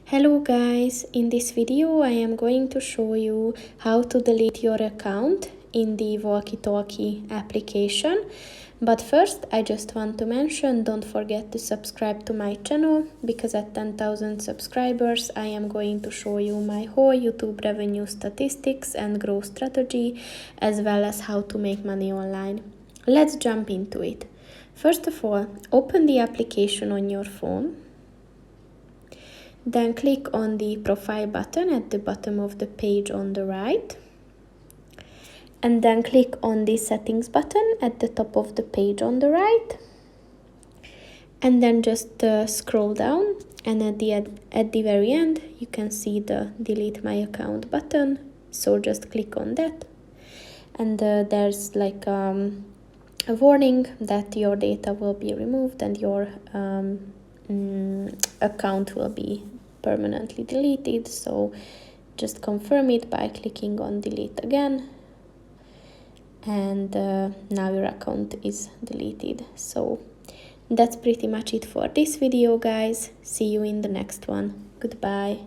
Hello guys, in this video I am going to show you how to delete your account in the Walkie-talkie application. But first I just want to mention, don't forget to subscribe to my channel, because at 10,000 subscribers I am going to show you my whole YouTube revenue statistics and growth strategy, as well as how to make money online. Let's jump into it. First of all, open the application on your phone. Then click on the profile button at the bottom of the page on the right. And then click on the settings button at the top of the page on the right. And then just scroll down, and at the very end you can see the delete my account button. So just click on that. And there's like a warning that your data will be removed and your account will be permanently deleted. So just confirm it by clicking on delete again, and now your account is deleted. So that's pretty much it for this video, guys. See you in the next one. Goodbye.